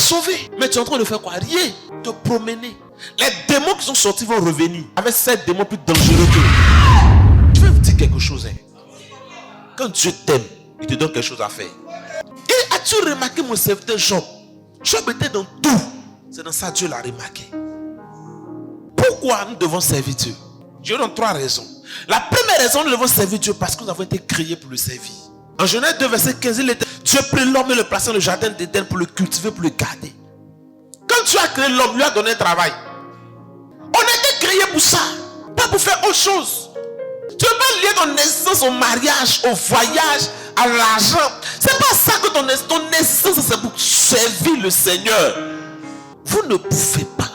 sauvé. Mais tu es en train de faire quoi? Rien. Te promener. Les démons qui sont sortis vont revenir avec 7 démons plus dangereux que. Je vais vous dire quelque chose. Quand Dieu t'aime, il te donne quelque chose à faire. Et as-tu remarqué mon serviteur Job? Job était dans tout. C'est dans ça que Dieu l'a remarqué. Pourquoi nous devons servir Dieu? Dieu donne 3 raisons. La première raison, nous devons servir Dieu parce que nous avons été créés pour le servir. En Genèse 2, verset 15, Dieu prit l'homme et le plaça dans le jardin d'Éden pour le cultiver, pour le garder. Quand Dieu a créé l'homme, lui a donné un travail. On a été créés pour ça, pas pour faire autre chose. Tu ne peux pas lier ton existence au mariage, au voyage, à l'argent. C'est pas ça que ton existence, c'est pour servir le Seigneur. Vous ne pouvez pas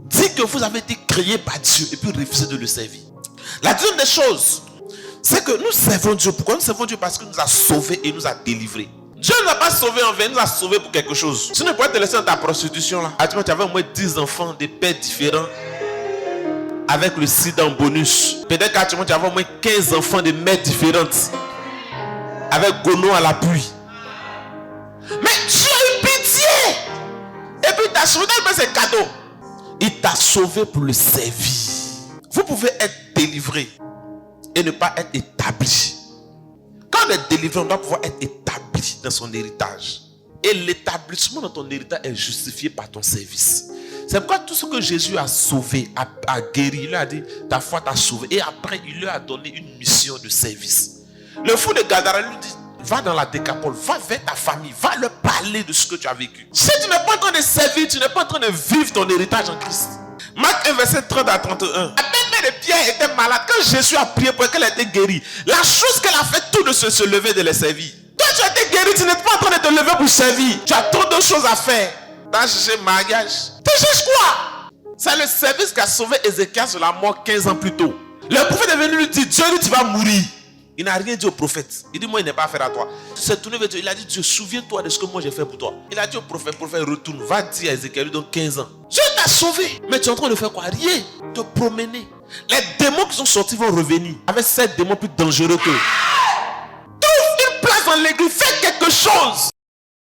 dire que vous avez été créé par Dieu et puis refuser de le servir. La deuxième des choses, c'est que nous servons Dieu. Pourquoi nous servons Dieu? Parce qu'il nous a sauvés et nous a délivrés. Dieu ne nous a pas sauvés en vain, il nous a sauvés pour quelque chose. Tu ne pourrais te laisser dans ta prostitution là. Tu avais au moins 10 enfants, des pères différents, avec le sida en bonus. Peut-être qu'actuellement tu avais au moins 15 enfants de mères différentes, avec gono à l'appui. Mais Dieu a eu pitié. Et puis il t'a sauvé, c'est cadeau. Il t'a sauvé pour le servir. Vous pouvez être délivré et ne pas être établi. Quand on est délivré, on doit pouvoir être établi dans son héritage. Et l'établissement dans ton héritage est justifié par ton service. C'est pourquoi tout ce que Jésus a sauvé, a guéri, il lui a dit, ta foi t'a sauvé. Et après, il lui a donné une mission de service. Le fou de Gadara lui dit, va dans la Décapole, va vers ta famille, va leur parler de ce que tu as vécu. Si tu n'es pas en train de servir, tu n'es pas en train de vivre ton héritage en Christ. Marc 1, verset 30 à 31. La belle-mère de Pierre était malade. Quand Jésus a prié pour qu'elle ait été guérie, la chose qu'elle a fait, tout de se lever de les servir. Toi, tu as été guéri, tu n'es pas en train de te lever pour servir. Tu as trop de choses à faire. Tu as cherché mariage. Tu cherches quoi? C'est le service qui a sauvé Ézéchias de la mort 15 ans plus tôt. Le prophète est venu lui dire, Dieu dit, tu vas mourir. Il n'a rien dit au prophète. Il dit, moi, il n'est pas affaire à toi. Il s'est tourné vers Dieu. Il a dit, Dieu, souviens-toi de ce que moi j'ai fait pour toi. Il a dit au prophète, retourne, va dire à Ézéchias, lui donne 15 ans. Dieu t'a sauvé. Mais tu es en train de faire quoi? Rien. Te promener. Les démons qui sont sortis vont revenir avec 7 démons plus dangereux que. Trouve une place dans l'église, fais quelque chose.